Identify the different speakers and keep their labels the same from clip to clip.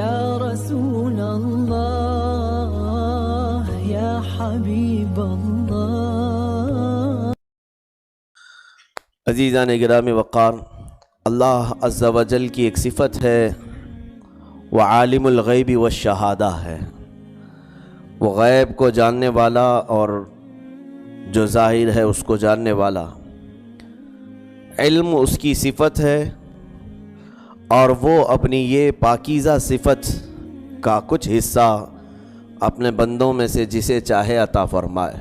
Speaker 1: یا رسول اللہ یا حبیب اللہ۔
Speaker 2: عزیزان گرامی وقار، اللہ عز و جل کی ایک صفت ہے، وہ عالم الغیب والشہادہ ہے۔ وہ غیب کو جاننے والا اور جو ظاہر ہے اس کو جاننے والا۔ علم اس کی صفت ہے اور وہ اپنی یہ پاکیزہ صفت کا کچھ حصہ اپنے بندوں میں سے جسے چاہے عطا فرمائے۔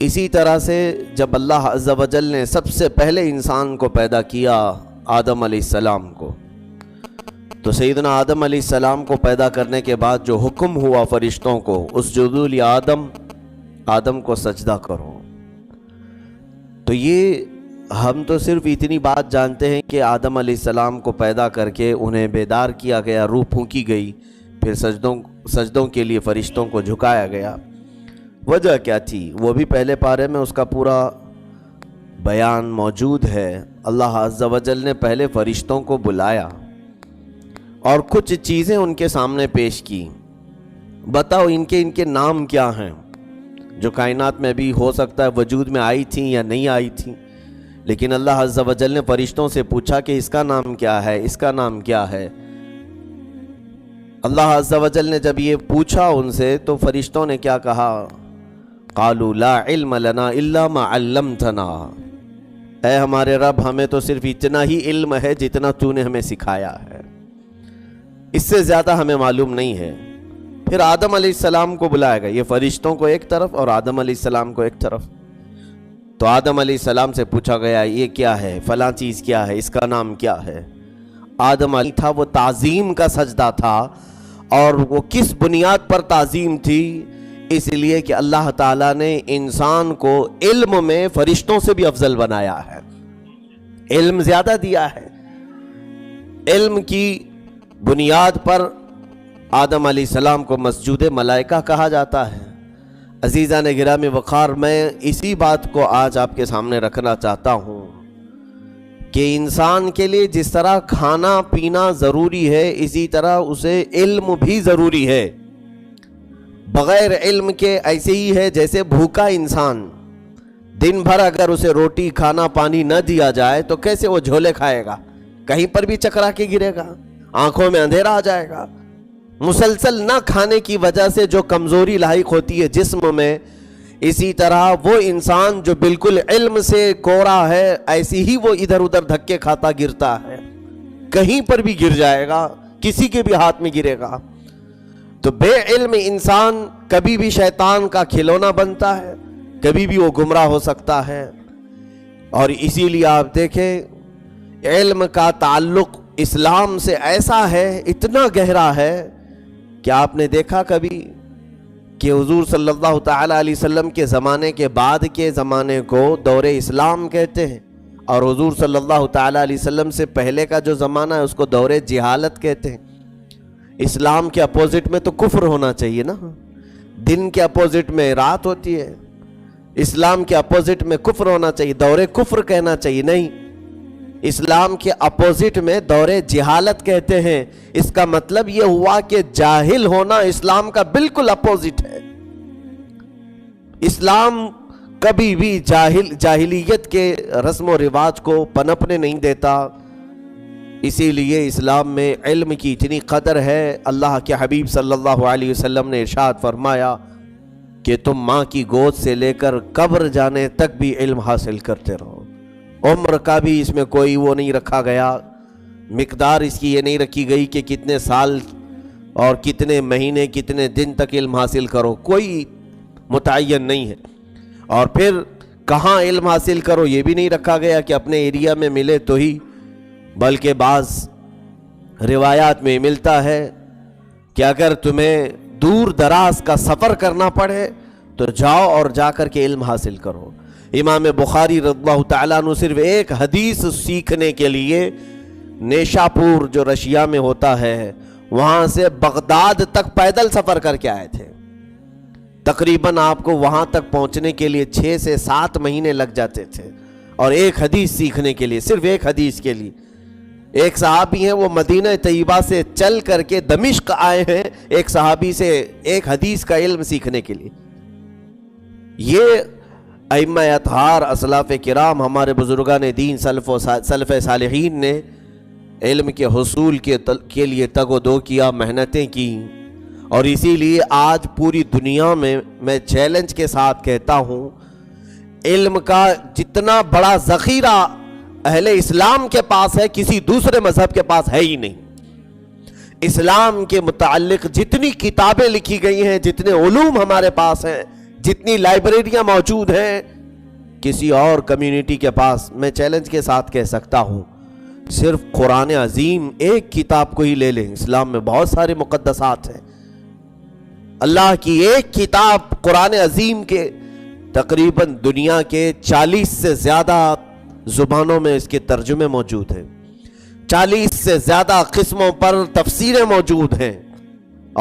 Speaker 2: اسی طرح سے جب اللہ عز و جل نے سب سے پہلے انسان کو پیدا کیا، آدم علیہ السلام کو، تو سیدنا آدم علیہ السلام کو پیدا کرنے کے بعد جو حکم ہوا فرشتوں کو، اسجدوا لآدم، آدم کو سجدہ کرو، تو یہ ہم تو صرف اتنی بات جانتے ہیں کہ آدم علیہ السلام کو پیدا کر کے انہیں بیدار کیا گیا، روح پھونکی گئی، پھر سجدوں کے لیے فرشتوں کو جھکایا گیا۔ وجہ کیا تھی وہ بھی پہلے پارے میں اس کا پورا بیان موجود ہے۔ اللہ عز و جل نے پہلے فرشتوں کو بلایا اور کچھ چیزیں ان کے سامنے پیش کی، بتاؤ ان کے نام کیا ہیں، جو کائنات میں بھی ہو سکتا ہے وجود میں آئی تھیں یا نہیں آئی تھیں، لیکن اللہ عز و جل نے فرشتوں سے پوچھا کہ اس کا نام کیا ہے، اس کا نام کیا ہے۔ اللہ عز و جل نے جب یہ پوچھا ان سے تو فرشتوں نے کیا کہا؟ قالوا لا علم لنا الا ما علمتنا، اے ہمارے رب ہمیں تو صرف اتنا ہی علم ہے جتنا تو نے ہمیں سکھایا ہے، اس سے زیادہ ہمیں معلوم نہیں ہے۔ پھر آدم علیہ السلام کو بلایا گیا، یہ فرشتوں کو ایک طرف اور آدم علیہ السلام کو ایک طرف۔ تو آدم علیہ السلام سے پوچھا گیا یہ کیا ہے، فلاں چیز کیا ہے، اس کا نام کیا ہے۔ آدم علیہ تھا وہ تعظیم کا سجدہ تھا، اور وہ کس بنیاد پر تعظیم تھی؟ اس لیے کہ اللہ تعالیٰ نے انسان کو علم میں فرشتوں سے بھی افضل بنایا ہے، علم زیادہ دیا ہے۔ علم کی بنیاد پر آدم علیہ السلام کو مسجود ملائکہ کہا جاتا ہے۔ عزیزان گرامی وقار، میں اسی بات کو آج آپ کے سامنے رکھنا چاہتا ہوں کہ انسان کے لیے جس طرح کھانا پینا ضروری ہے، اسی طرح اسے علم بھی ضروری ہے۔ بغیر علم کے ایسے ہی ہے جیسے بھوکا انسان، دن بھر اگر اسے روٹی کھانا پانی نہ دیا جائے تو کیسے وہ جھولے کھائے گا؟ کہیں پر بھی چکرا کے گرے گا، آنکھوں میں اندھیرا آ جائے گا۔ مسلسل نہ کھانے کی وجہ سے جو کمزوری لاحق ہوتی ہے جسم میں، اسی طرح وہ انسان جو بالکل علم سے کورا ہے، ایسی ہی وہ ادھر ادھر دھکے کھاتا گرتا ہے، کہیں پر بھی گر جائے گا، کسی کے بھی ہاتھ میں گرے گا۔ تو بے علم انسان کبھی بھی شیطان کا کھلونا بنتا ہے، کبھی بھی وہ گمراہ ہو سکتا ہے۔ اور اسی لیے آپ دیکھیں علم کا تعلق اسلام سے ایسا ہے، اتنا گہرا ہے کہ آپ نے دیکھا کبھی کہ حضور صلی اللہ تعالیٰ علیہ وسلم کے زمانے کے بعد کے زمانے کو دور اسلام کہتے ہیں، اور حضور صلی اللہ تعالیٰ علیہ وسلم سے پہلے کا جو زمانہ ہے اس کو دور جہالت کہتے ہیں۔ اسلام کے اپوزٹ میں تو کفر ہونا چاہیے نا، دن کے اپوزٹ میں رات ہوتی ہے، اسلام کے اپوزٹ میں کفر ہونا چاہیے، دور کفر کہنا چاہیے، نہیں، اسلام کے اپوزٹ میں دور جہالت کہتے ہیں۔ اس کا مطلب یہ ہوا کہ جاہل ہونا اسلام کا بالکل اپوزٹ ہے۔ اسلام کبھی بھی جاہلیت کے رسم و رواج کو پنپنے نہیں دیتا، اسی لیے اسلام میں علم کی اتنی قدر ہے۔ اللہ کے حبیب صلی اللہ علیہ وسلم نے ارشاد فرمایا کہ تم ماں کی گود سے لے کر قبر جانے تک بھی علم حاصل کرتے رہو۔ عمر کا بھی اس میں کوئی وہ نہیں رکھا گیا، مقدار اس کی یہ نہیں رکھی گئی کہ کتنے سال اور کتنے مہینے کتنے دن تک علم حاصل کرو، کوئی متعین نہیں ہے۔ اور پھر کہاں علم حاصل کرو یہ بھی نہیں رکھا گیا کہ اپنے ایریا میں ملے تو ہی، بلکہ بعض روایات میں ملتا ہے کہ اگر تمہیں دور دراز کا سفر کرنا پڑے تو جاؤ اور جا کر کے علم حاصل کرو۔ امام بخاری رضی اللہ تعالیٰ عنہ صرف ایک حدیث سیکھنے کے لیے نیشاپور جو رشیا میں ہوتا ہے وہاں سے بغداد تک پیدل سفر کر کے آئے تھے۔ تقریباً آپ کو وہاں تک پہنچنے کے لیے 6 سے 7 مہینے لگ جاتے تھے، اور ایک حدیث سیکھنے کے لیے، صرف ایک حدیث کے لیے۔ ایک صحابی ہیں وہ مدینہ طیبہ سے چل کر کے دمشق آئے ہیں ایک صحابی سے ایک حدیث کا علم سیکھنے کے لیے. یہ ائمہ اطہار اسلاف کرام ہمارے بزرگان دین سلف صالحین نے علم کے حصول کے لیے تگ و دو کیا، محنتیں کی، اور اسی لیے آج پوری دنیا میں چیلنج کے ساتھ کہتا ہوں علم کا جتنا بڑا ذخیرہ اہل اسلام کے پاس ہے کسی دوسرے مذہب کے پاس ہے ہی نہیں. اسلام کے متعلق جتنی کتابیں لکھی گئی ہیں، جتنے علوم ہمارے پاس ہیں، جتنی لائبریریاں موجود ہیں، کسی اور کمیونٹی کے پاس میں چیلنج کے ساتھ کہہ سکتا ہوں صرف قرآن عظیم ایک کتاب کو ہی لے لیں. اسلام میں بہت سارے مقدسات ہیں، اللہ کی ایک کتاب قرآن عظیم کے تقریباً دنیا کے 40 سے زیادہ زبانوں میں اس کے ترجمے موجود ہیں، 40 سے زیادہ قسموں پر تفسیریں موجود ہیں،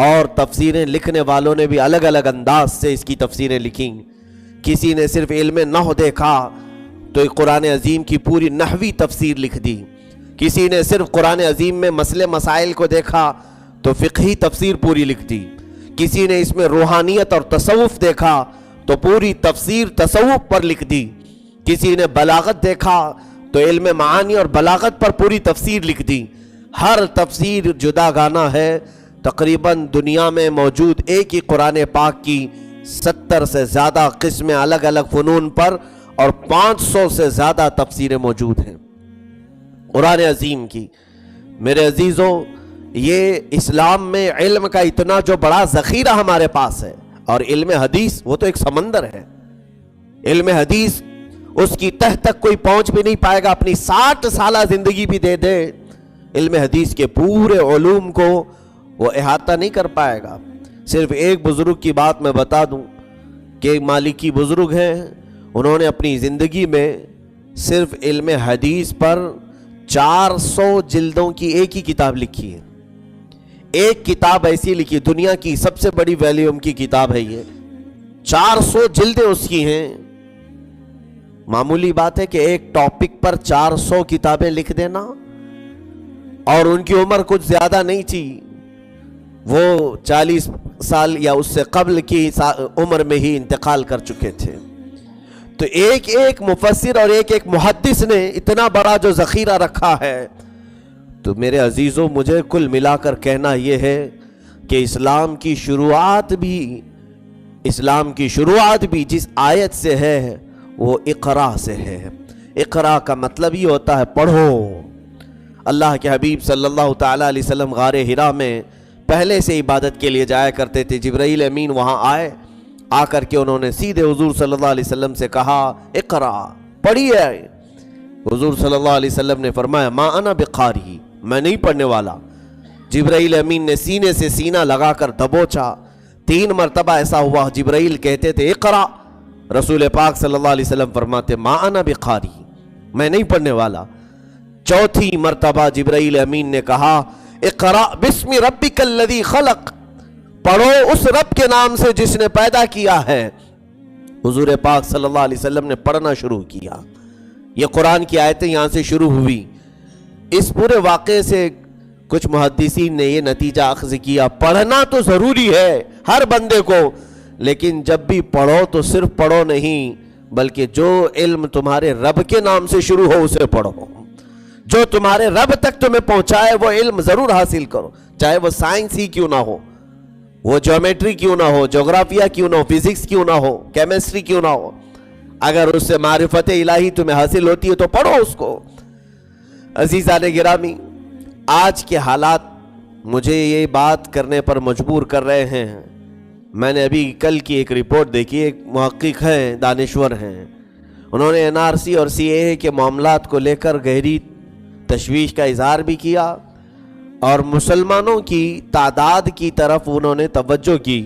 Speaker 2: اور تفسیریں لکھنے والوں نے بھی الگ الگ انداز سے اس کی تفسیریں لکھیں. کسی نے صرف علم نحو دیکھا تو قرآن عظیم کی پوری نحوی تفسیر لکھ دی، کسی نے صرف قرآن عظیم میں مسئلے مسائل کو دیکھا تو فقہی تفسیر پوری لکھ دی، کسی نے اس میں روحانیت اور تصوف دیکھا تو پوری تفسیر تصوف پر لکھ دی، کسی نے بلاغت دیکھا تو علم معانی اور بلاغت پر پوری تفسیر لکھ دی. ہر تفسیر جدا گانا ہے. تقریباً دنیا میں موجود ایک ہی قرآن پاک کی 70 سے زیادہ قسمیں الگ الگ فنون پر اور 500 سے زیادہ تفسیریں موجود ہیں قرآن عظیم کی. میرے عزیزوں، یہ اسلام میں علم کا اتنا جو بڑا ذخیرہ ہمارے پاس ہے، اور علم حدیث وہ تو ایک سمندر ہے. علم حدیث اس کی تہ تک کوئی پہنچ بھی نہیں پائے گا، اپنی 60 سالہ زندگی بھی دے دے علم حدیث کے پورے علوم کو وہ احاطہ نہیں کر پائے گا. صرف ایک بزرگ کی بات میں بتا دوں کہ ایک مالکی بزرگ ہیں، انہوں نے اپنی زندگی میں صرف علم حدیث پر 400 جلدوں کی ایک ہی کتاب لکھی ہے. ایک کتاب ایسی لکھی، دنیا کی سب سے بڑی ویلیوم کی کتاب ہے یہ، 400 جلدیں اس کی ہیں. معمولی بات ہے کہ ایک ٹاپک پر 400 کتابیں لکھ دینا، اور ان کی عمر کچھ زیادہ نہیں تھی، وہ 40 سال یا اس سے قبل کی عمر میں ہی انتقال کر چکے تھے. تو ایک ایک مفسر اور ایک ایک محدث نے اتنا بڑا جو ذخیرہ رکھا ہے. تو میرے عزیزوں، مجھے کل ملا کر کہنا یہ ہے کہ اسلام کی شروعات بھی جس آیت سے ہے وہ اقرا سے ہے. اقرا کا مطلب یہ ہوتا ہے پڑھو. اللہ کے حبیب صلی اللہ تعالیٰ علیہ وسلم غار حرا میں پہلے سے عبادت کے لیے جایا کرتے تھے. جبرائیل امین وہاں آ کر کے انہوں نے سیدھے حضور صلی اللہ علیہ وسلم سے کہا اقرا، پڑھیے. حضور صلی اللہ علیہ وسلم نے فرمایا ما انا بقاری، میں نہیں پڑھنے والا. جبرائیل امین نے سینے سے سینہ لگا کر دبوچا. 3 مرتبہ ایسا ہوا، جبرائیل کہتے تھے اقرا، رسول پاک صلی اللہ علیہ وسلم فرماتے ما انا بقاری، میں نہیں پڑھنے والا. 4تھی مرتبہ جبرائیل امین نے کہا اقرا بسم ربک الذی خلق، پڑھو اس رب کے نام سے جس نے پیدا کیا ہے. حضور پاک صلی اللہ علیہ وسلم نے پڑھنا شروع کیا. یہ قرآن کی آیتیں یہاں سے شروع ہوئی. اس پورے واقعے سے کچھ محدثین نے یہ نتیجہ اخذ کیا، پڑھنا تو ضروری ہے ہر بندے کو، لیکن جب بھی پڑھو تو صرف پڑھو نہیں، بلکہ جو علم تمہارے رب کے نام سے شروع ہو اسے پڑھو. جو تمہارے رب تک تمہیں پہنچائے وہ علم ضرور حاصل کرو، چاہے وہ سائنس ہی کیوں نہ ہو، وہ جیومیٹری کیوں نہ ہو، جغرافیہ کیوں نہ ہو، فزکس کیوں نہ ہو، کیمسٹری کیوں نہ ہو. اگر اس سے معرفت الہی تمہیں حاصل ہوتی ہے تو پڑھو اس کو. عزیزان گرامی، آج کے حالات مجھے یہ بات کرنے پر مجبور کر رہے ہیں. میں نے ابھی کل کی ایک رپورٹ دیکھی، ایک محقق ہیں، دانشور ہیں، انہوں نے NRC اور CAA کے معاملات کو لے کر گہری تشویش کا اظہار بھی کیا، اور مسلمانوں کی تعداد کی طرف انہوں نے توجہ کی.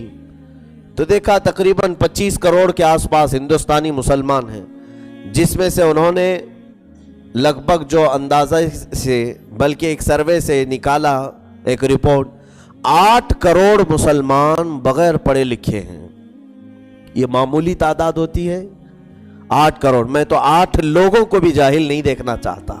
Speaker 2: تو دیکھا تقریباً 25 کروڑ کے آس پاس ہندوستانی مسلمان ہیں، جس میں سے انہوں نے لگ بھگ جو اندازہ سے بلکہ ایک سروے سے نکالا ایک رپورٹ، 8 کروڑ مسلمان بغیر پڑھے لکھے ہیں. یہ معمولی تعداد ہوتی ہے؟ 8 کروڑ. میں تو 8 لوگوں کو بھی جاہل نہیں دیکھنا چاہتا.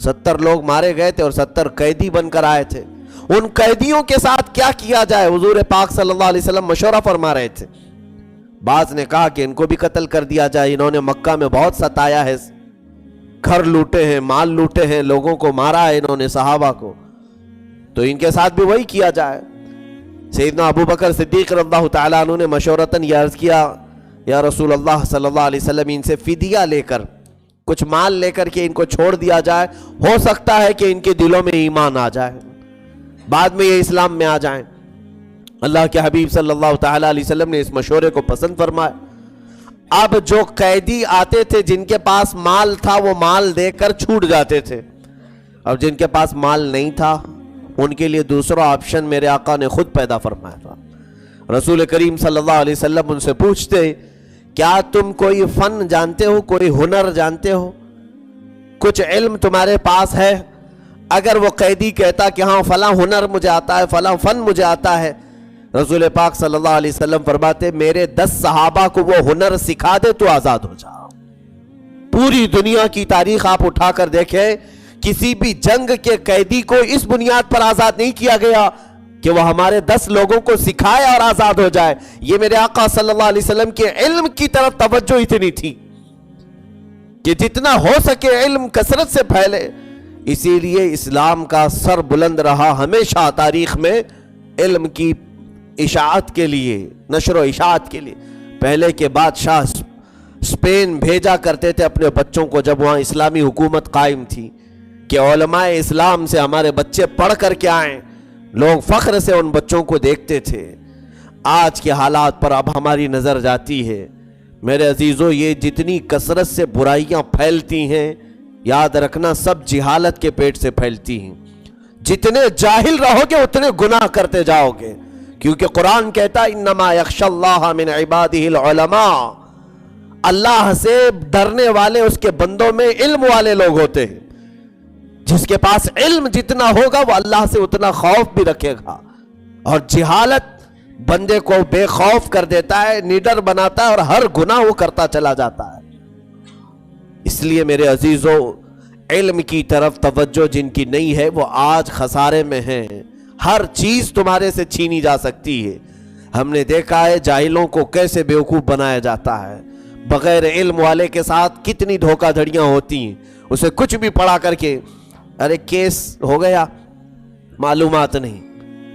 Speaker 2: 70 لوگ مارے گئے تھے اور 70 قیدی بن کر آئے تھے. ان قیدیوں کے ساتھ کیا کیا جائے حضور پاک صلی اللہ علیہ وسلم مشورہ فرما رہے تھے. بعض نے کہا کہ ان کو بھی قتل کر دیا جائے, انہوں نے مکہ میں بہت ستایا ہے, گھر لوٹے ہیں, مال لوٹے ہیں, لوگوں کو مارا ہے انہوں نے, صحابہ کو, تو ان کے ساتھ بھی وہی کیا جائے. سیدنا ابو بکر صدیق رضی اللہ تعالیٰ عنہ نے مشورتاً یہ عرض کیا, یا رسول اللہ صلی اللہ علیہ وسلم ان سے فدیہ لے کر, کچھ مال لے کر کے ان کو چھوڑ دیا جائے, ہو سکتا ہے کہ ان کے دلوں میں ایمان آ جائے, بعد میں یہ اسلام میں آ جائیں. اللہ کے حبیب صلی اللہ تعالیٰ علیہ وسلم نے اس مشورے کو پسند فرمایا. اب جو قیدی آتے تھے جن کے پاس مال تھا وہ مال دے کر چھوٹ جاتے تھے, اور جن کے پاس مال نہیں تھا ان کے لیے دوسرا آپشن میرے آقا نے خود پیدا فرمایا تھا. رسول کریم صلی اللہ علیہ وسلم ان سے پوچھتے, کیا تم کوئی فن جانتے ہو, کوئی ہنر جانتے ہو, کچھ علم تمہارے پاس ہے؟ اگر وہ قیدی کہتا کہ ہاں فلاں ہنر مجھے آتا ہے, فلاں فن مجھے آتا ہے, رسول پاک صلی اللہ علیہ وسلم فرماتے میرے 10 صحابہ کو وہ ہنر سکھا دے تو آزاد ہو جاؤ. پوری دنیا کی تاریخ آپ اٹھا کر دیکھیں, کسی بھی جنگ کے قیدی کو اس بنیاد پر آزاد نہیں کیا گیا کہ وہ ہمارے 10 لوگوں کو سکھائے اور آزاد ہو جائے. یہ میرے آقا صلی اللہ علیہ وسلم کے علم کی طرف توجہ اتنی تھی کہ جتنا ہو سکے علم کثرت سے پھیلے. اسی لیے اسلام کا سر بلند رہا ہمیشہ تاریخ میں علم کی اشاعت کے لیے, نشر و اشاعت کے لیے. پہلے کے بادشاہ اسپین بھیجا کرتے تھے اپنے بچوں کو جب وہاں اسلامی حکومت قائم تھی کہ علماء اسلام سے ہمارے بچے پڑھ کر کے آئیں. لوگ فخر سے ان بچوں کو دیکھتے تھے. آج کے حالات پر اب ہماری نظر جاتی ہے. میرے عزیزو, یہ جتنی کثرت سے برائیاں پھیلتی ہیں, یاد رکھنا سب جہالت کے پیٹ سے پھیلتی ہیں. جتنے جاہل رہو گے اتنے گناہ کرتے جاؤ گے, کیونکہ قرآن کہتا انما یخشی اللہ من عبادہ العلماء, اللہ سے ڈرنے والے اس کے بندوں میں علم والے لوگ ہوتے ہیں. جس کے پاس علم جتنا ہوگا وہ اللہ سے اتنا خوف بھی رکھے گا, اور جہالت بندے کو بے خوف کر دیتا ہے, نڈر بناتا ہے, اور ہر گناہ وہ کرتا چلا جاتا ہے. اس لیے میرے عزیزو, علم کی طرف توجہ جن کی نہیں ہے وہ آج خسارے میں ہیں. ہر چیز تمہارے سے چھینی جا سکتی ہے. ہم نے دیکھا ہے جاہلوں کو کیسے بیوقوف بنایا جاتا ہے, بغیر علم والے کے ساتھ کتنی دھوکہ دھڑیاں ہوتی ہیں. اسے کچھ بھی پڑھا کر کے, ارے کیس ہو گیا, معلومات نہیں.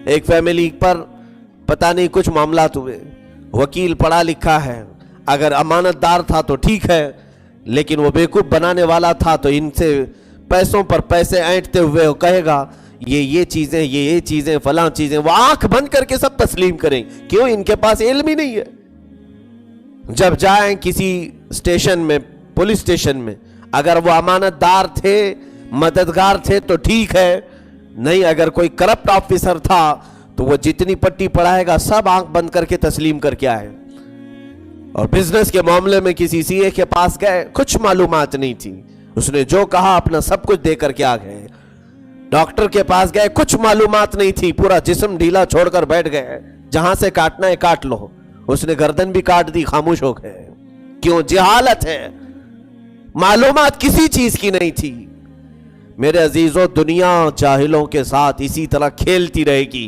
Speaker 2: ایک فیملی پر پتہ نہیں کچھ معاملات ہوئے, وکیل پڑھا لکھا ہے, اگر امانت دار تھا تو ٹھیک ہے, لیکن وہ بیوقوف بنانے والا تھا تو ان سے پیسوں پر پیسے اینٹتے ہوئے وہ کہے گا یہ چیزیں, یہ چیزیں, فلاں چیزیں, وہ آنکھ بند کر کے سب تسلیم کریں. کیوں؟ ان کے پاس علم ہی نہیں ہے. جب جائیں کسی اسٹیشن میں, پولیس اسٹیشن میں, اگر وہ امانت دار تھے, مددگار تھے تو ٹھیک ہے, نہیں اگر کوئی کرپٹ آفیسر تھا تو وہ جتنی پٹی پڑھائے گا سب آنکھ بند کر کے تسلیم کر کے آئے. اور بزنس کے معاملے میں کسی سی اے کے پاس گئے, کچھ معلومات نہیں تھی, اس نے جو کہا اپنا سب کچھ دے کر کے آ گئے. ڈاکٹر کے پاس گئے, کچھ معلومات نہیں تھی, پورا جسم ڈھیلا چھوڑ کر بیٹھ گئے, جہاں سے کاٹنا ہے کاٹ لو. اس نے گردن بھی کاٹ دی, خاموش ہو گئے. کیوں؟ جہالت ہے, معلومات کسی چیز کی نہیں تھی. میرے عزیزو, دنیا جاہلوں کے ساتھ اسی طرح کھیلتی رہے گی.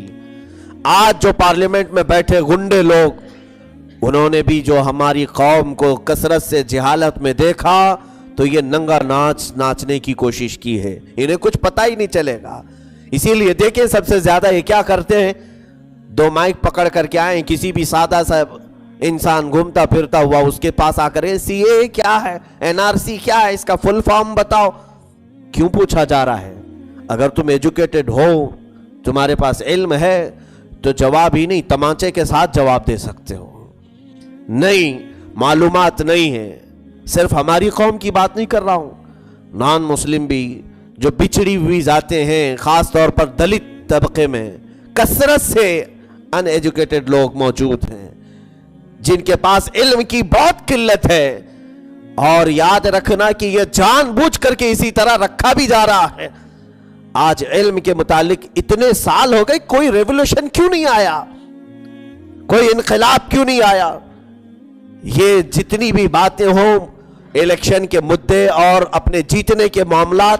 Speaker 2: آج جو پارلیمنٹ میں بیٹھے گنڈے لوگ, انہوں نے بھی جو ہماری قوم کو کثرت سے جہالت میں دیکھا تو یہ ننگا ناچ ناچنے کی کوشش کی ہے. انہیں کچھ پتہ ہی نہیں چلے گا. اسی لیے دیکھیں سب سے زیادہ یہ کیا کرتے ہیں, 2 مائک پکڑ کر کے آئیں, کسی بھی سادہ سا انسان گھومتا پھرتا ہوا اس کے پاس آ کر سی اے کیا ہے, این آر سی کیا ہے, اس کا فل فارم بتاؤ. کیوں پوچھا جا رہا ہے؟ اگر تم ایجوکیٹڈ ہو, تمہارے پاس علم ہے, تو جواب ہی نہیں تمانچے کے ساتھ جواب دے سکتے ہو. نہیں, معلومات نہیں ہے. صرف ہماری قوم کی بات نہیں کر رہا ہوں, نان مسلم بھی جو بچھڑی ہوئی ذاتیں ہیں, خاص طور پر دلت طبقے میں کثرت سے ان ایجوکیٹڈ لوگ موجود ہیں جن کے پاس علم کی بہت قلت ہے. اور یاد رکھنا کہ یہ جان بوجھ کر کے اسی طرح رکھا بھی جا رہا ہے. آج علم کے متعلق اتنے سال ہو گئے, کوئی ریولوشن کیوں نہیں آیا, کوئی انقلاب کیوں نہیں آیا؟ یہ جتنی بھی باتیں ہوں, الیکشن کے مدعے اور اپنے جیتنے کے معاملات,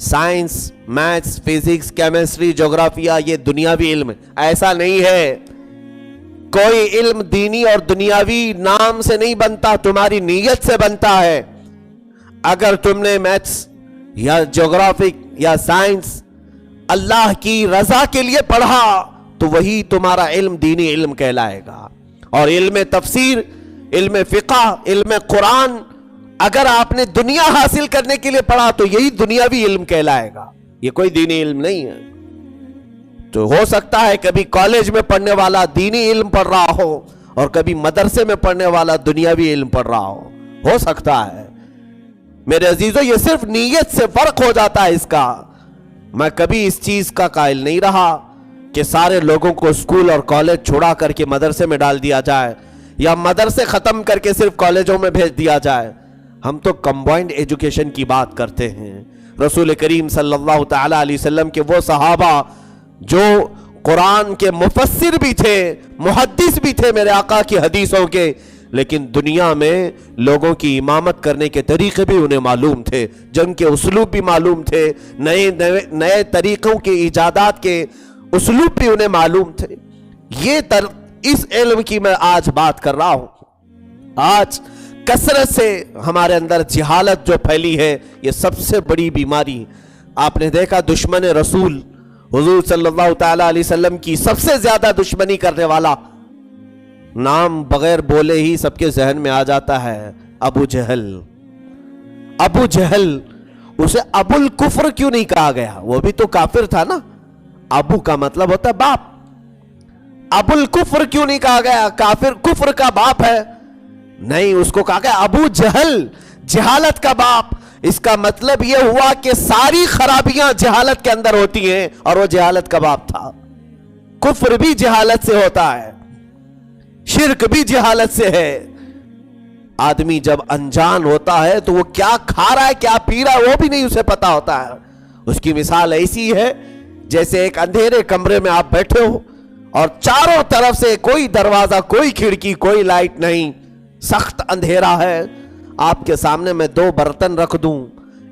Speaker 2: سائنس، میتھس، فزکس، کیمسٹری، جغرافیہ یہ دنیاوی علم ہے، ایسا نہیں ہے۔ کوئی علم دینی اور دنیاوی نام سے نہیں بنتا، تمہاری نیت سے بنتا ہے۔ اگر تم نے میتھس یا جغرافک یا سائنس اللہ کی رضا کے لیے پڑھا تو وہی تمہارا علم دینی علم کہلائے گا۔ اور علم تفسیر، علم فقہ، علم قرآن اگر آپ نے دنیا حاصل کرنے کے لیے پڑھا تو یہی دنیاوی علم کہلائے گا، یہ کوئی دینی علم نہیں ہے۔ تو ہو سکتا ہے کبھی کالج میں پڑھنے والا دینی علم پڑھ رہا ہو اور کبھی مدرسے میں پڑھنے والا دنیاوی علم پڑھ رہا ہو سکتا ہے۔ میرے عزیزو، یہ صرف نیت سے فرق ہو جاتا ہے اس کا۔ میں کبھی اس چیز کا قائل نہیں رہا کہ سارے لوگوں کو اسکول اور کالج چھوڑا کر کے مدرسے میں ڈال دیا جائے یا مدرسے ختم کر کے صرف کالجوں میں بھیج دیا جائے۔ ہم تو کمبائنڈ ایجوکیشن کی بات کرتے ہیں۔ رسول کریم صلی اللہ تعالی علیہ وسلم کے وہ صحابہ جو قرآن کے مفسر بھی تھے، محدث بھی تھے میرے آقا کی حدیثوں کے، لیکن دنیا میں لوگوں کی امامت کرنے کے طریقے بھی انہیں معلوم تھے، جنگ کے اسلوب بھی معلوم تھے، نئے طریقوں کے ایجادات کے اسلوب بھی انہیں معلوم تھے۔ اس علم کی میں آج بات کر رہا ہوں۔ آج کثرت سے ہمارے اندر جہالت جو پھیلی ہے، یہ سب سے بڑی بیماری۔ آپ نے دیکھا دشمن رسول حضور صلی اللہ تعالی علیہ وسلم کی سب سے زیادہ دشمنی کرنے والا نام بغیر بولے ہی سب کے ذہن میں آ جاتا ہے، ابو جہل۔ ابو جہل، اسے ابو الکفر کیوں نہیں کہا گیا؟ وہ بھی تو کافر تھا نا۔ ابو کا مطلب ہوتا ہے باپ، ابو الکفر کیوں نہیں کہا گیا؟ کافر کفر کا باپ ہے، نہیں، اس کو کہا گیا ابو جہل، جہالت کا باپ۔ اس کا مطلب یہ ہوا کہ ساری خرابیاں جہالت کے اندر ہوتی ہیں، اور وہ جہالت کا باپ تھا۔ کفر بھی جہالت سے ہوتا ہے، شرک بھی جہالت سے ہے۔ آدمی جب انجان ہوتا ہے تو وہ کیا کھا رہا ہے کیا پی رہا ہے وہ بھی نہیں اسے پتا ہوتا ہے۔ اس کی مثال ایسی ہے جیسے ایک اندھیرے کمرے میں آپ بیٹھے ہو اور چاروں طرف سے کوئی دروازہ، کوئی کھڑکی، کوئی لائٹ نہیں، سخت اندھیرا ہے۔ آپ کے سامنے میں دو برتن رکھ دوں،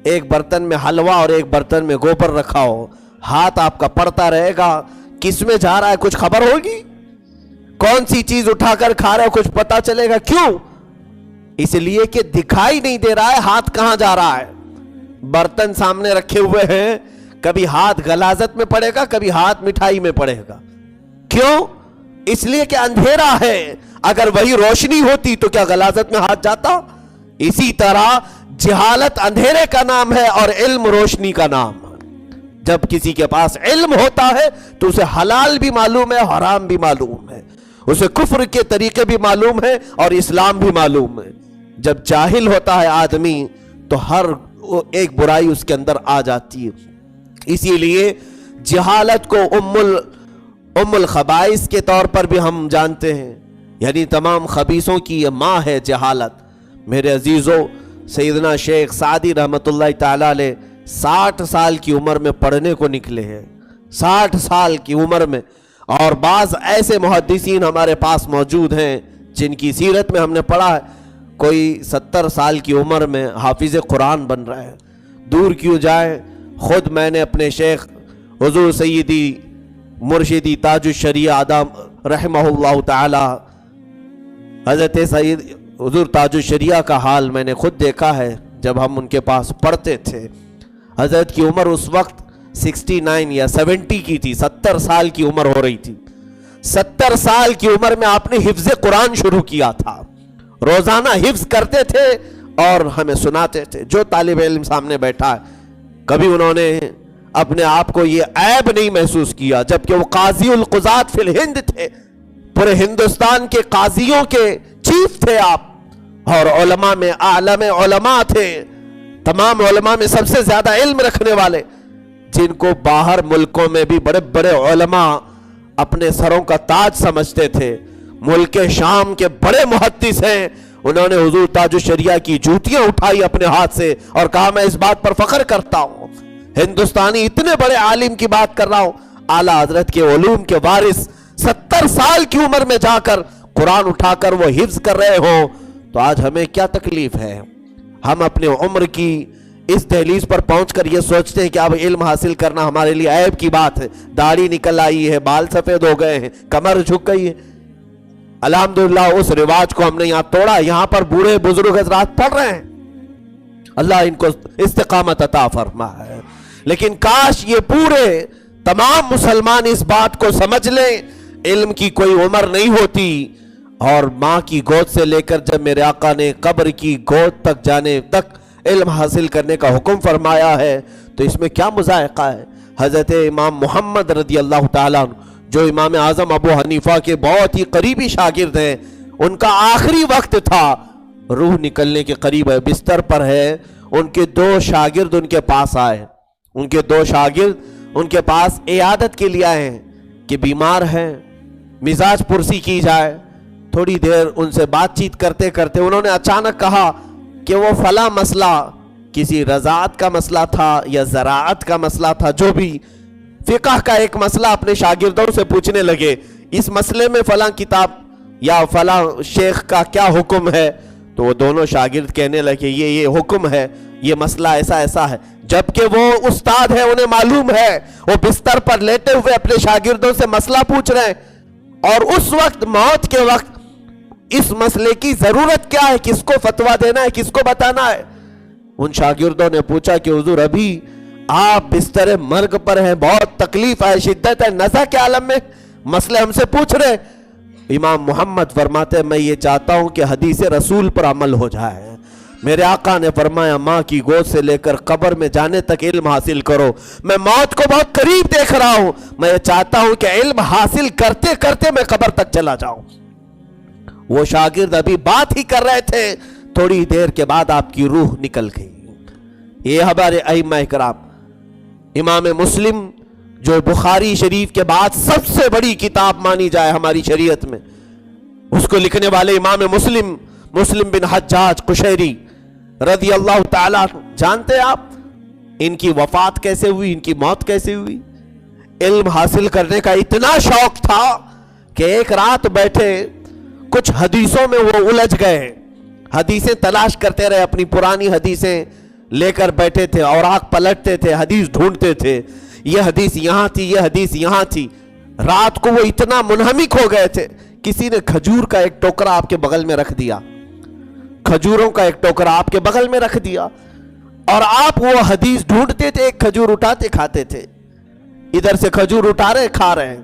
Speaker 2: ایک برتن میں حلوہ اور ایک برتن میں گوبر رکھا ہو، ہاتھ آپ کا پڑتا رہے گا، کس میں جا رہا ہے کچھ خبر ہوگی؟ کون سی چیز اٹھا کر کھا رہا ہے کچھ پتا چلے گا؟ کیوں؟ اس لیے کہ دکھائی نہیں دے رہا ہے ہاتھ کہاں جا رہا ہے۔ برتن سامنے رکھے ہوئے ہیں، کبھی ہاتھ غلاظت میں پڑے گا، کبھی ہاتھ مٹھائی میں پڑے گا۔ کیوں؟ اس لیے کہ اندھیرا ہے۔ اگر وہی روشنی ہوتی تو کیا غلاظت میں ہاتھ جاتا؟ اسی طرح جہالت اندھیرے کا نام ہے اور علم روشنی کا نام ہے۔ جب کسی کے پاس علم ہوتا ہے تو اسے حلال بھی معلوم ہے، حرام بھی معلوم ہے، اسے کفر کے طریقے بھی معلوم ہے اور اسلام بھی معلوم ہے۔ جب جاہل ہوتا ہے آدمی تو ہر ایک برائی اس کے اندر آ جاتی ہے۔ اسی لیے جہالت کو ام الخبائث کے طور پر بھی ہم جانتے ہیں، یعنی تمام خبیثوں کی یہ ماں ہے جہالت۔ میرے عزیزو، سیدنا شیخ سعدی رحمت اللہ تعالی علیہ 60 سال کی عمر میں پڑھنے کو نکلے ہیں، 60 سال کی عمر میں۔ اور بعض ایسے محدثین ہمارے پاس موجود ہیں جن کی سیرت میں ہم نے پڑھا ہے کوئی 70 سال کی عمر میں حافظ قرآن بن رہا ہے۔ دور کیوں جائے، خود میں نے اپنے شیخ حضور سیدی مرشدی تاج الشریعہ آدم رحمہ اللہ تعالی، حضرت سید حضور تاج الشریعہ کا حال میں نے خود دیکھا ہے جب ہم ان کے پاس پڑھتے تھے۔ حضرت کی عمر اس وقت 69 یا 70 کی تھی، 70 سال کی عمر ہو رہی تھی۔ 70 سال کی عمر میں آپ نے حفظ قرآن شروع کیا تھا، روزانہ حفظ کرتے تھے اور ہمیں سناتے تھے۔ جو طالب علم سامنے بیٹھا ہے کبھی انہوں نے اپنے آپ کو یہ عیب نہیں محسوس کیا، جبکہ وہ قاضی القضات فی الہند تھے، پورے ہندوستان کے قاضیوں کے چیف تھے آپ، اور علماء میں عالم علماء تھے، تمام علماء میں سب سے زیادہ علم رکھنے والے، جن کو باہر ملکوں میں بھی بڑے بڑے علماء اپنے سروں کا تاج سمجھتے تھے۔ ملک شام کے بڑے محدث ہیں، انہوں نے حضور تاج الشریعہ کی جوتیاں اٹھائی اپنے ہاتھ سے اور کہا میں اس بات پر فخر کرتا ہوں، ہندوستانی اتنے بڑے عالم کی بات کر رہا ہوں، اعلیٰ حضرت کے علوم کے وارث 70 سال کی عمر میں جا کر قرآن اٹھا کر وہ حفظ کر رہے ہوں، تو آج ہمیں کیا تکلیف ہے؟ ہم اپنے عمر کی اس دہلیز پر پہنچ کر یہ سوچتے ہیں کہ اب علم حاصل کرنا ہمارے لیے عیب کی بات ہے، داڑھی نکل آئی ہے، بال سفید ہو گئے ہیں، کمر جھک گئی ہے۔ الحمدللہ اس رواج کو ہم نے یہاں توڑا، یہاں پر بوڑھے بزرگ حضرات پڑھ رہے ہیں، اللہ ان کو استقامت عطا فرمائے۔ لیکن کاش یہ پورے تمام مسلمان اس بات کو سمجھ لیں، علم کی کوئی عمر نہیں ہوتی، اور ماں کی گود سے لے کر جب میرے آقا نے قبر کی گود تک جانے تک علم حاصل کرنے کا حکم فرمایا ہے تو اس میں کیا مذائقہ ہے۔ حضرت امام محمد رضی اللہ تعالیٰ عنہ جو امام اعظم ابو حنیفہ کے بہت ہی قریبی شاگرد ہیں، ان کا آخری وقت تھا، روح نکلنے کے قریب ہے، بستر پر ہے، ان کے 2 شاگرد ان کے پاس آئے، ان کے 2 شاگرد ان کے پاس عیادت کے لیے آئے ہیں کہ بیمار ہیں، مزاج پرسی کی جائے۔ تھوڑی دیر ان سے بات چیت کرتے کرتے انہوں نے اچانک کہا کہ وہ فلاں مسئلہ کسی رضاعت کا مسئلہ تھا یا زراعت کا مسئلہ تھا، جو بھی فقہ کا ایک مسئلہ اپنے شاگردوں سے پوچھنے لگے، اس مسئلے میں فلاں کتاب یا فلاں شیخ کا کیا حکم ہے؟ تو وہ دونوں شاگرد کہنے لگے یہ حکم ہے، یہ مسئلہ ایسا ایسا ہے، جبکہ وہ استاد ہے، انہیں معلوم ہے، وہ بستر پر لیٹے ہوئے اپنے شاگردوں سے مسئلہ پوچھ رہے ہیں، اور اس وقت موت کے وقت اس مسئلے کی ضرورت کیا ہے، کس کو فتویٰ دینا ہے، کس کو بتانا ہے؟ ان شاگردوں نے پوچھا کہ حضور ابھی آپ بستر مرگ پر ہیں، بہت تکلیف ہے، شدت ہے، نزع کے عالم میں مسئلے ہم سے پوچھ رہے۔ امام محمد فرماتے ہیں میں یہ چاہتا ہوں کہ حدیث رسول پر عمل ہو جائے۔ میرے آقا نے فرمایا ماں کی گود سے لے کر قبر میں جانے تک علم حاصل کرو، میں موت کو بہت قریب دیکھ رہا ہوں، میں یہ چاہتا ہوں کہ علم حاصل کرتے کرتے میں قبر تک چلا جاؤں۔ وہ شاگرد ابھی بات ہی کر رہے تھے، تھوڑی دیر کے بعد آپ کی روح نکل گئی۔ یہ ہمارے ائمہ کرام، امام مسلم جو بخاری شریف کے بعد سب سے بڑی کتاب مانی جائے ہماری شریعت میں، اس کو لکھنے والے امام مسلم بن حجاج قشیری رضی اللہ تعالیٰ، جانتے آپ ان کی وفات کیسے ہوئی، ان کی موت کیسے ہوئی؟ علم حاصل کرنے کا اتنا شوق تھا کہ ایک رات بیٹھے کچھ حدیثوں میں وہ الجھ گئے، حدیثیں تلاش کرتے رہے، اپنی پرانی حدیثیں لے کر بیٹھے تھے، اوراق پلٹتے تھے، حدیث ڈھونڈتے تھے، یہ حدیث یہاں تھی، یہ حدیث یہاں تھی۔ رات کو وہ اتنا منہمک ہو گئے تھے، کسی نے کھجور کا ایک ٹوکرا آپ کے بغل میں رکھ دیا، کھجوروں کا ایک ٹوکرا آپ کے بغل میں رکھ دیا، اور آپ وہ حدیث ڈھونڈتے تھے، ایک کھجور اٹھاتے کھاتے تھے، ادھر سے کھجور اٹھا رہے کھا رہے ہیں۔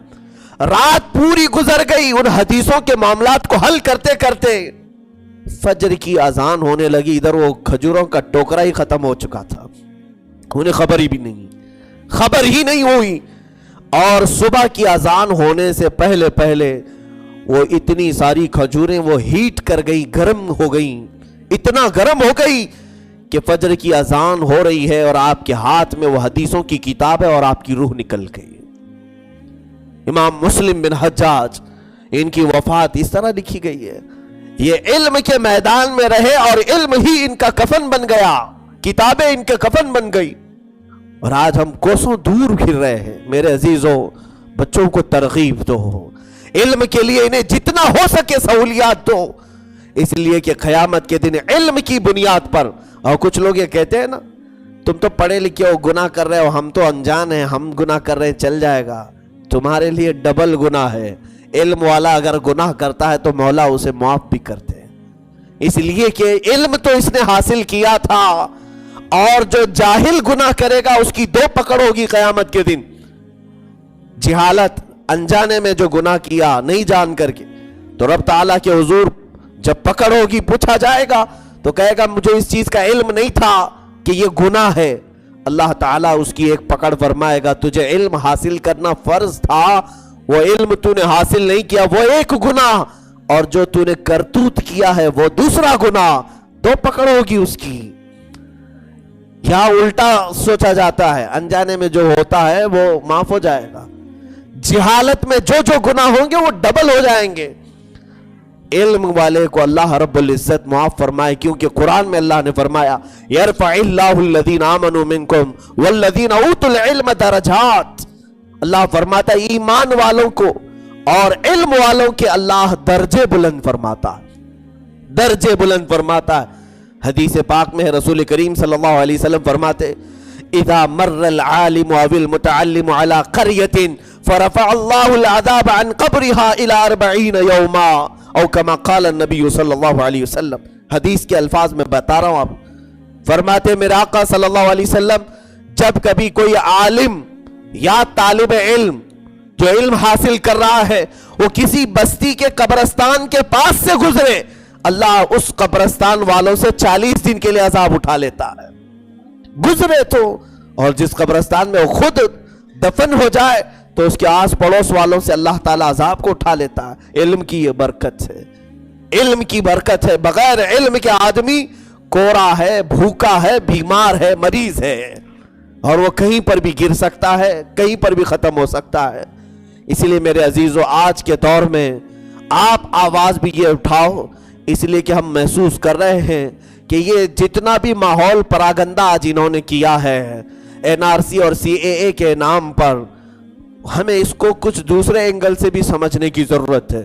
Speaker 2: رات پوری گزر گئی ان حدیثوں کے معاملات کو حل کرتے کرتے، فجر کی اذان ہونے لگی، ادھر وہ کھجوروں کا ٹوکرا ہی ختم ہو چکا تھا، انہیں خبر ہی نہیں ہوئی، اور صبح کی اذان ہونے سے پہلے پہلے وہ اتنی ساری کھجوریں وہ ہیٹ کر گئی، گرم ہو گئی، اتنا گرم ہو گئی کہ فجر کی اذان ہو رہی ہے اور آپ کے ہاتھ میں وہ حدیثوں کی کتاب ہے اور آپ کی روح نکل گئی۔ امام مسلم بن حجاج، ان کی وفات اس طرح لکھی گئی ہے، یہ علم کے میدان میں رہے اور علم ہی ان کا کفن بن گیا، کتابیں ان کے کفن بن گئی، اور آج ہم کوسوں دور پھر رہے ہیں۔ میرے عزیزوں، بچوں کو ترغیب دو، علم کے لیے انہیں جتنا ہو سکے سہولیات دو، اس لیے کہ قیامت کے دن علم کی بنیاد پر، اور کچھ لوگ یہ کہتے ہیں نا تم تو پڑھے لکھے ہو، گناہ کر رہے ہو، ہم تو انجان ہیں، ہم گناہ کر رہے ہیں، چل جائے گا، تمہارے لیے ڈبل گناہ ہے۔ علم والا اگر گناہ کرتا ہے تو مولا اسے معاف بھی کرتے ہیں، اس لیے کہ علم تو اس نے حاصل کیا تھا، اور جو جاہل گناہ کرے گا اس کی 2 پکڑ ہوگی قیامت کے دن، جہالت، انجانے میں جو گناہ کیا نہیں جان کر کے، تو رب تعالیٰ کے حضور جب پکڑ ہوگی، پوچھا جائے گا تو کہے گا مجھے اس چیز کا علم نہیں تھا کہ یہ گناہ ہے، اللہ تعالیٰ اس کی ایک پکڑ فرمائے گا، تجھے علم حاصل کرنا فرض تھا، وہ علم تو نے حاصل نہیں کیا، وہ ایک گناہ، اور جو تو نے کرتوت کیا ہے وہ دوسرا گناہ، 2 پکڑ ہوگی اس کی۔ یہاں الٹا سوچا جاتا ہے، انجانے میں جو ہوتا ہے وہ معاف ہو جائے گا، جہالت میں جو گناہ ہوں گے وہ ڈبل ہو جائیں گے۔ علم والے کو اللہ رب العزت معاف فرمائے، کیونکہ قرآن میں اللہ نے فرمایا یرفع اللہ الذین آمنوا منکم والذین اوتوا العلم درجات، اللہ فرماتا ہے ایمان والوں کو اور علم والوں کے اللہ درجے بلند فرماتا ہے، درجے بلند فرماتا ہے۔ حدیث پاک میں ہے رسول کریم صلی اللہ علیہ وسلم فرماتے اذا مر العالم او المتعلم على قرية فرفع الله العذاب عن قبرها الى 40 يوما او كما قال النبي صلی اللہ علیہ وسلم. حدیث کے الفاظ میں بتا رہا ہوں آپ. فرماتے میرے آقا صلی اللہ علیہ وسلم جب کبھی کوئی عالم یا طالب علم جو علم حاصل کر رہا ہے وہ کسی بستی کے قبرستان کے پاس سے گزرے, اللہ اس قبرستان والوں سے 40 دن کے لیے عذاب اٹھا لیتا ہے. گزرے تو, اور جس قبرستان میں وہ خود دفن ہو جائے تو اس کے آس پڑوس والوں سے اللہ تعالیٰ عذاب کو اٹھا لیتا ہے. علم کی یہ برکت ہے, علم کی برکت ہے. بغیر علم کے آدمی کورا ہے, بھوکا ہے, بیمار ہے, مریض ہے, اور وہ کہیں پر بھی گر سکتا ہے, کہیں پر بھی ختم ہو سکتا ہے. اس لیے میرے عزیزو آج کے دور میں آپ آواز بھی یہ اٹھاؤ, اس لیے کہ ہم محسوس کر رہے ہیں کہ یہ جتنا بھی ماحول پراگندہ آج انہوں نے کیا ہے NRC اور CAA کے نام پر, ہمیں اس کو کچھ دوسرے اینگل سے بھی سمجھنے کی ضرورت ہے.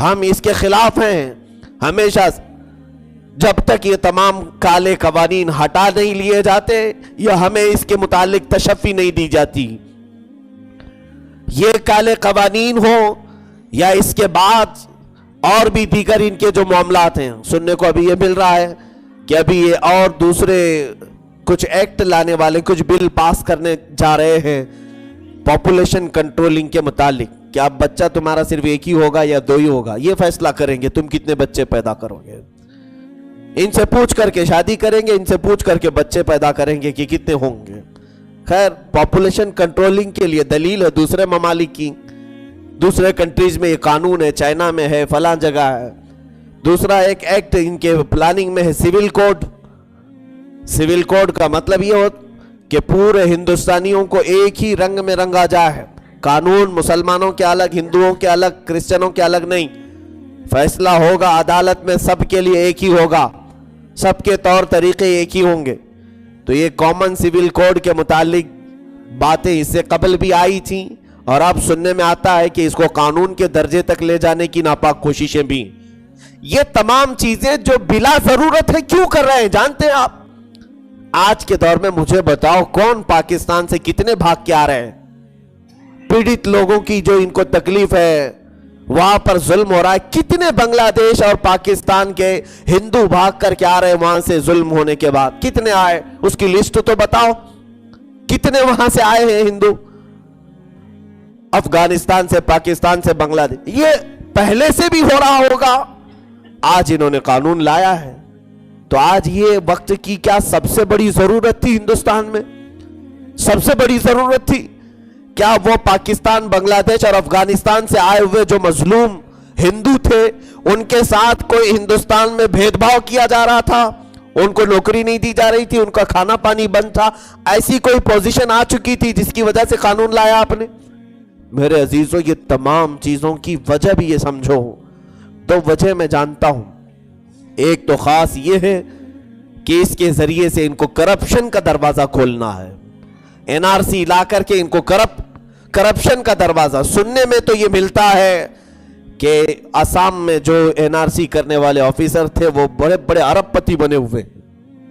Speaker 2: ہم اس کے خلاف ہیں ہمیشہ جب تک یہ تمام کالے قوانین ہٹا نہیں لیے جاتے یا ہمیں اس کے متعلق تشفی نہیں دی جاتی. یہ کالے قوانین ہوں یا اس کے بعد اور بھی دیگر ان کے جو معاملات ہیں, سننے کو ابھی یہ مل رہا ہے کہ ابھی یہ اور دوسرے کچھ ایکٹ لانے والے, کچھ بل پاس کرنے جا رہے ہیں پاپولیشن کنٹرولنگ کے متعلق, کہ اب بچہ تمہارا صرف ایک ہی ہوگا یا 2 ہی ہوگا, یہ فیصلہ کریں گے تم کتنے بچے پیدا کرو گے. ان سے پوچھ کر کے شادی کریں گے, ان سے پوچھ کر کے بچے پیدا کریں گے کہ کتنے ہوں گے. خیر, پاپولیشن کنٹرولنگ کے لیے دلیل ہے دوسرے ممالک کی, دوسرے کنٹریز میں یہ قانون ہے, چائنا میں ہے, فلاں جگہ ہے. دوسرا ایک ایکٹ ان کے پلاننگ میں ہے سول کوڈ. سول کوڈ کا مطلب یہ ہو کہ پورے ہندوستانیوں کو ایک ہی رنگ میں رنگا جائے. قانون مسلمانوں کے الگ, ہندوؤں کے الگ, کرسچنوں کے الگ نہیں. فیصلہ ہوگا عدالت میں سب کے لیے ایک ہی ہوگا, سب کے طور طریقے ایک ہی ہوں گے. تو یہ کامن سول کوڈ کے متعلق باتیں اس سے قبل بھی آئی تھیں, اور اب سننے میں آتا ہے کہ اس کو قانون کے درجے تک لے جانے کی ناپاک کوششیں بھی. یہ تمام چیزیں جو بلا ضرورت ہے کیوں کر رہے ہیں جانتے ہیں آپ؟ آج کے دور میں مجھے بتاؤ کون پاکستان سے کتنے بھاگ کے آ رہے ہیں؟ پیڑت لوگوں کی جو ان کو تکلیف ہے, وہاں پر ظلم ہو رہا ہے, کتنے بنگلہ دیش اور پاکستان کے ہندو بھاگ کر کے آ رہے ہیں وہاں سے ظلم ہونے کے بعد؟ کتنے آئے اس کی لسٹ تو بتاؤ, کتنے وہاں سے آئے ہیں ہندو افغانستان سے, پاکستان سے, بنگلہ دیش. یہ پہلے سے بھی ہو رہا ہوگا, آج انہوں نے قانون لایا ہے. تو آج یہ وقت کی کیا سب سے بڑی ضرورت تھی ہندوستان میں؟ سب سے بڑی ضرورت تھی کیا وہ پاکستان, بنگلہ دیش اور افغانستان سے آئے ہوئے جو مظلوم ہندو تھے ان کے ساتھ کوئی ہندوستان میں بھید بھاؤ کیا جا رہا تھا, ان کو نوکری نہیں دی جا رہی تھی, ان کا کھانا پانی بند تھا, ایسی کوئی پوزیشن آ چکی تھی جس کی وجہ سے قانون لایا آپ نے؟ میرے عزیزوں, یہ تمام چیزوں کی وجہ بھی یہ سمجھو. تو وجہ میں جانتا ہوں, ایک تو خاص یہ ہے کہ اس کے ذریعے سے ان کو کرپشن کا دروازہ کھولنا ہے. NRC لا کر کے ان کو کرپشن کا دروازہ. سننے میں تو یہ ملتا ہے کہ آسام میں جو NRC کرنے والے آفیسر تھے وہ بڑے بڑے ارب پتی بنے ہوئے.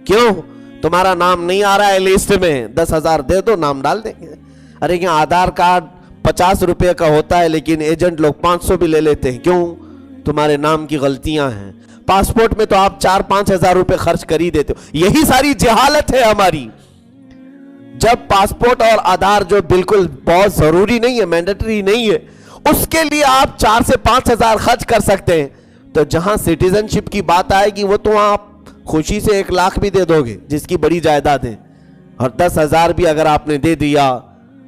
Speaker 2: کیوں؟ تمہارا نام نہیں آ رہا ہے لسٹ میں, 10,000 دے دو نام ڈال دیں گے. ارے یہاں آدھار کارڈ 50 روپے کا ہوتا ہے لیکن ایجنٹ لوگ 500 بھی لے لیتے ہیں. کیوں؟ تمہارے نام کی غلطیاں ہیں. پاسپورٹ میں تو آپ 4-5 ہزار روپے خرچ کر ہی دیتے ہو. یہی ساری جہالت ہے ہماری. جب پاسپورٹ اور آدھار جو بالکل بہت ضروری نہیں ہے, مینڈیٹری نہیں ہے, اس کے لیے آپ 4 سے 5 ہزار خرچ کر سکتے ہیں, تو جہاں سٹیزن شپ کی بات آئے گی وہ تو آپ خوشی سے 1 لاکھ بھی دے دو گے جس کی بڑی جائیداد ہے, اور 10,000 بھی اگر آپ نے دے دیا.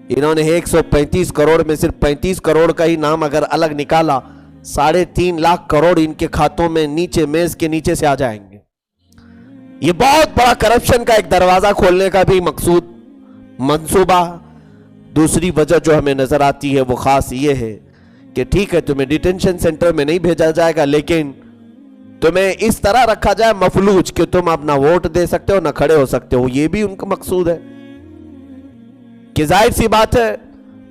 Speaker 2: انہوں نے 135 کروڑ میں صرف 35 کروڑ کا ہی نام اگر الگ نکالا, 3.5 لاکھ کروڑ ان کے کھاتوں میں نیچے, میز کے نیچے سے آ جائیں گے. یہ بہت بڑا کرپشن کا ایک دروازہ کھولنے کا بھی مقصود منصوبہ. دوسری وجہ جو ہمیں نظر آتی ہے وہ خاص یہ ہے کہ ٹھیک ہے تمہیں ڈیٹینشن سینٹر میں نہیں بھیجا جائے گا, لیکن تمہیں اس طرح رکھا جائے مفلوج کہ تم اب نہ ووٹ دے سکتے ہو نہ کھڑے ہو سکتے ہو. یہ بھی ان کا مقصود ہے کہ ظاہر سی بات ہے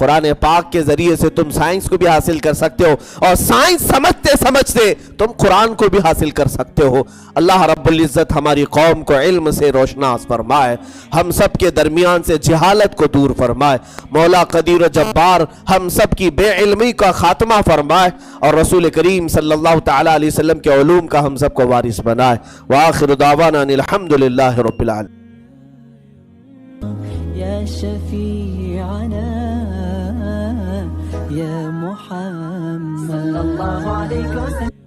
Speaker 2: قرآن پاک کے ذریعے سے تم سائنس کو بھی حاصل کر سکتے ہو، اور سائنس سمجھتے سمجھتے تم قرآن کو بھی حاصل کر سکتے ہو۔ اللہ رب العزت ہماری قوم کو علم سے روشناس فرمائے، ہم سب کے درمیان سے جہالت کو دور فرمائے، مولا قدیر و جبار ہم سب کی بے علمی کا خاتمہ فرمائے، اور رسول کریم صلی اللہ تعالی علیہ وسلم کے علوم کا ہم سب کو وارث بنائے۔ وآخر دعوانا ان الحمدللہ رب العالمین۔
Speaker 1: يا شفيعنا يا محمد صلى الله عليه وسلم